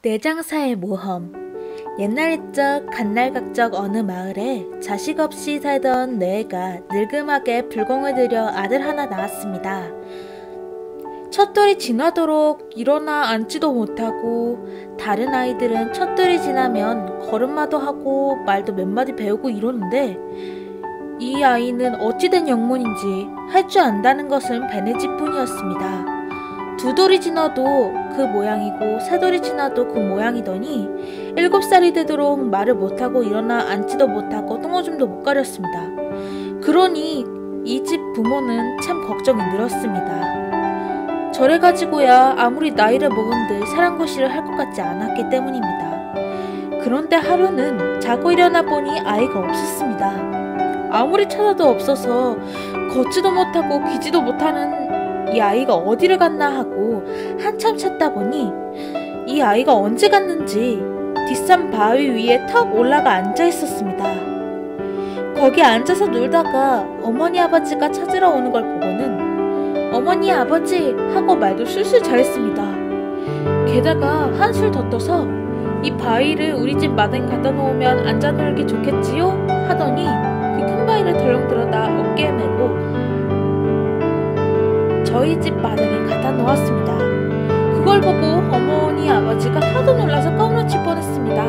내장사의 모험. 옛날 옛적 간날각적 어느 마을에 자식 없이 살던 뇌가 늙음하게 불공을 들여 아들 하나 낳았습니다. 첫돌이 지나도록 일어나 앉지도 못하고 다른 아이들은 첫돌이 지나면 걸음마도 하고 말도 몇 마디 배우고 이러는데 이 아이는 어찌된 영문인지 할 줄 안다는 것은 베네짓뿐이었습니다. 두 돌이 지나도 그 모양이고 세 돌이 지나도 그 모양이더니 7살이 되도록 말을 못하고 일어나 앉지도 못하고 똥오줌도 못 가렸습니다. 그러니 이 집 부모는 참 걱정이 늘었습니다. 저래 가지고야 아무리 나이를 먹은들 사랑고시를 할 것 같지 않았기 때문입니다. 그런데 하루는 자고 일어나 보니 아이가 없었습니다. 아무리 찾아도 없어서 걷지도 못하고 기지도 못하는 이 아이가 어디를 갔나 하고 한참 찾다 보니 이 아이가 언제 갔는지 뒷산 바위 위에 턱 올라가 앉아 있었습니다. 거기 앉아서 놀다가 어머니 아버지가 찾으러 오는 걸 보고는 어머니 아버지 하고 말도 술술 잘했습니다. 게다가 한술 더 떠서 이 바위를 우리 집 마당에 갖다 놓으면 앉아 놀기 좋겠지요? 하더니 그 큰 바위를 덜렁 들어다 어깨에 메고 저희 집 마당에 갖다 놓았습니다. 그걸 보고 어머니 아버지가 하도 놀라서 까무러칠 뻔했습니다.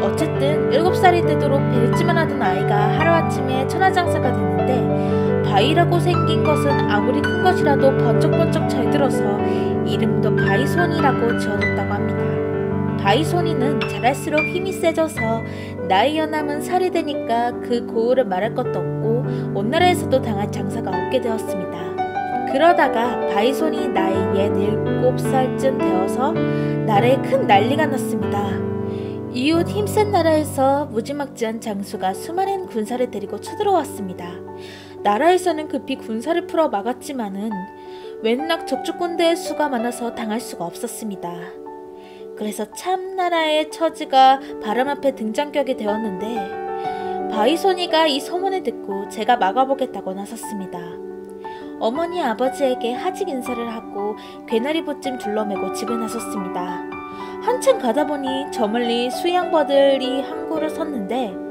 어쨌든 7살이 되도록 벨지만 하던 아이가 하루아침에 천하장사가 됐는데 바위라고 생긴 것은 아무리 큰 것이라도 번쩍번쩍 잘 들어서 이름도 바위손이라고 지어줬다고 합니다. 바위손이는 자랄수록 힘이 세져서 나이여 남은 살이 되니까 그 고을을 말할 것도 없고 온 나라에서도 당할 장사가 없게 되었습니다. 그러다가 바위손이 나이 17살쯤 되어서 나라에 큰 난리가 났습니다. 이웃 힘센 나라에서 무지막지한 장수가 수많은 군사를 데리고 쳐들어왔습니다. 나라에서는 급히 군사를 풀어 막았지만은 웬낙 적주군대의 수가 많아서 당할 수가 없었습니다. 그래서 참 나라의 처지가 바람 앞에 등장격이 되었는데 바위손이가 이 소문을 듣고 제가 막아보겠다고 나섰습니다. 어머니 아버지에게 하직 인사를 하고 괴나리봇짐 둘러매고 집에 나섰습니다. 한참 가다 보니 저 멀리 수양버들이 한 그루 섰는데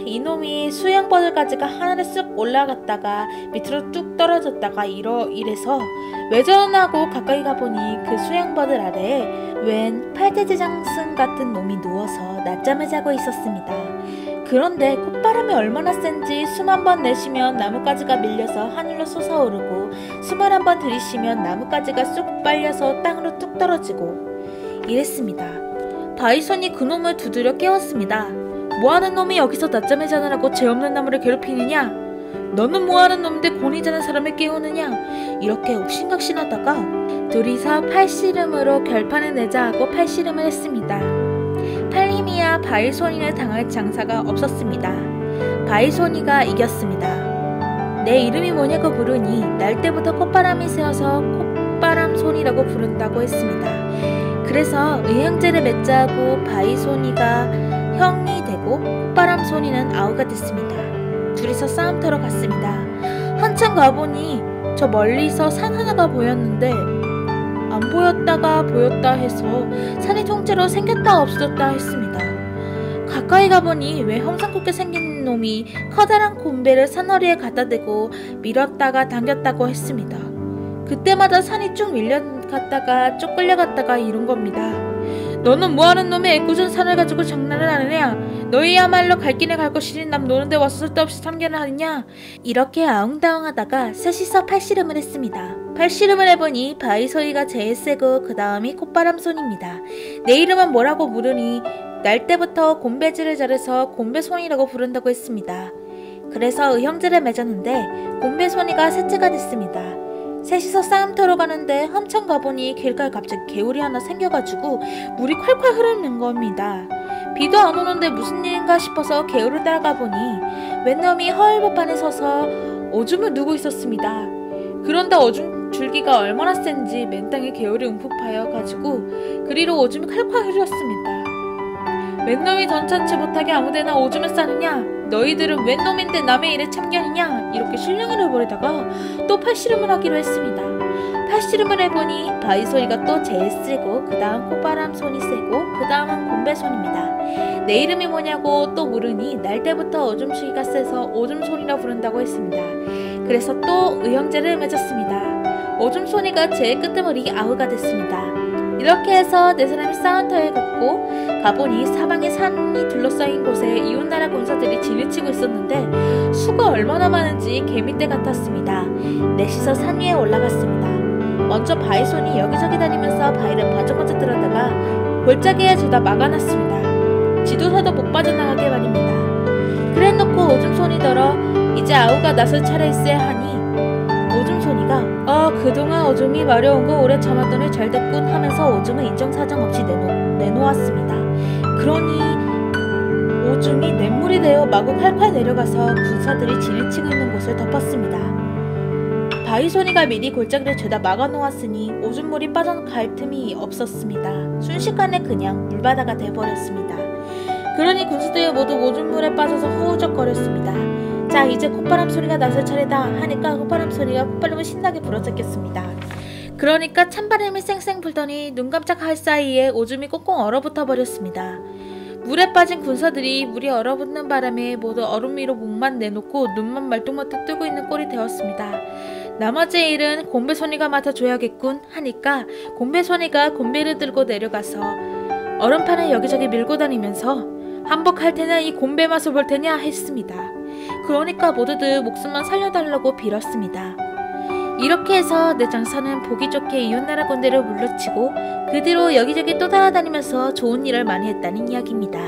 이놈이 수양버들까지가 하늘에 쑥 올라갔다가 밑으로 뚝 떨어졌다가 이래서 왜 저러나 하고 가까이 가보니 그 수양버들 아래에 웬 팔대제장승 같은 놈이 누워서 낮잠을 자고 있었습니다. 그런데 콧바람이 얼마나 센지 숨 한 번 내쉬면 나뭇가지가 밀려서 하늘로 솟아오르고 숨을 한 번 들이쉬면 나뭇가지가 쑥 빨려서 땅으로 뚝 떨어지고 이랬습니다. 바위손이 그놈을 두드려 깨웠습니다. 뭐하는 놈이 여기서 낮잠을 자느라고 죄 없는 나무를 괴롭히느냐? 너는 뭐하는 놈인데 곤히 자는 사람을 깨우느냐? 이렇게 옥신각신하다가 둘이서 팔씨름으로 결판을 내자 하고 팔씨름을 했습니다. 팔힘이야 바위손이를 당할 장사가 없었습니다. 바위손이가 이겼습니다. 내 이름이 뭐냐고 물으니 날 때부터 콧바람이 새어서 콧바람손이라고 부른다고 했습니다. 그래서 의형제를 맺자고 바위손이가 형이 되고 콧바람손이는 아우가 됐습니다. 둘이서 싸움터로 갔습니다. 한참 가보니 저 멀리서 산 하나가 보였는데 안 보였다가 보였다 해서 산이 통째로 생겼다 없어졌다 했습니다. 가까이 가보니 왜 험상궂게 생긴 놈이 커다란 곤배를 산허리에 갖다 대고 밀었다가 당겼다고 했습니다. 그때마다 산이 쭉 밀려갔다가 쭉 끌려갔다가 이런 겁니다. 너는 뭐하는 놈의 애꿎은 산을 가지고 장난을 하느냐? 너희야말로 갈 길에 갈 것이니 남 노는데 와서 쓸데없이 참견을 하느냐? 이렇게 아웅다웅하다가 셋이서 팔씨름을 했습니다. 팔씨름을 해보니 바위소리가 제일 세고 그 다음이 콧바람손입니다. 내 이름은 뭐라고 물으니 날 때부터 곤배질을 잘해서 곤배손이라고 부른다고 했습니다. 그래서 의형제를 맺었는데 곤배손이가 셋째가 됐습니다. 셋이서 싸움터로 가는데 한참 가보니 길가에 갑자기 개울이 하나 생겨가지고 물이 콸콸 흐르는 겁니다. 비도 안 오는데 무슨 일인가 싶어서 개울을 따라가 보니 웬 놈이 허울법판에 서서 오줌을 누고 있었습니다. 그런데 오줌 줄기가 얼마나 센지 맨땅에 개울이 움푹 파여가지고 그리로 오줌이 칼칼 흐렸습니다. 웬 놈이 던찬치 못하게 아무데나 오줌을 싸느냐? 너희들은 웬 놈인데 남의 일에 참견이냐? 이렇게 실랑이를 벌이다가 또 팔씨름을 하기로 했습니다. 팔씨름을 해보니 바위소리가 또 제일 세고 그 다음 콧바람 손이 세고 그 다음은 곰배손입니다. 내 이름이 뭐냐고 또 물으니 날 때부터 오줌추기가 세서 오줌손이라 부른다고 했습니다. 그래서 또 의형제를 맺었습니다. 오줌손이가 제일 끄트머리 아우가 됐습니다. 이렇게 해서 네 사람이 싸움터에 갔고 가보니 사방에 산이 둘러싸인 곳에 이웃나라 군사들이 진을 치고 있었는데 수가 얼마나 많은지 개미떼 같았습니다. 넷이서 산 위에 올라갔습니다. 먼저 바위손이 여기저기 다니면서 바위를 번쩍번쩍 들었다가 골짜기에 죄다 막아놨습니다. 지도사도 못 빠져나가게 말입니다. 그래놓고 오줌손이더러 이제 아우가 나설 차례일세 하니 오줌손이가 그동안 오줌이 마려운 거 오래 참았더니 잘됐군 하면서 오줌을 인정사정 없이 내놓았습니다. 그러니 오줌이 냇물이 되어 마구 칼칼 내려가서 군사들이 진을 치고 있는 곳을 덮었습니다. 바위손이가 미리 골짜기를 죄다 막아놓았으니 오줌물이 빠져갈 틈이 없었습니다. 순식간에 그냥 물바다가 돼버렸습니다. 그러니 군수들이 모두 오줌물에 빠져서 허우적거렸습니다. 자, 이제 콧바람 소리가 나설 차례다 하니까 콧바람 소리가 콧바람을 신나게 불어쳤겠습니다. 그러니까 찬바람이 쌩쌩 불더니 눈 깜짝할 사이에 오줌이 꽁꽁 얼어붙어 버렸습니다. 물에 빠진 군사들이 물이 얼어붙는 바람에 모두 얼음 위로 목만 내놓고 눈만 말똥말똥 뜨고 있는 꼴이 되었습니다. 나머지 일은 곰배손이가 맡아줘야겠군 하니까 곰배손이가 곰배를 들고 내려가서 얼음판을 여기저기 밀고 다니면서 한복할 때는 이 곰배 맛을 볼 테냐 했습니다. 그러니까 모두들 목숨만 살려달라고 빌었습니다. 이렇게 해서 내 장사는 보기 좋게 이웃나라 군대를 물리치고 그 뒤로 여기저기 또 따라다니면서 좋은 일을 많이 했다는 이야기입니다.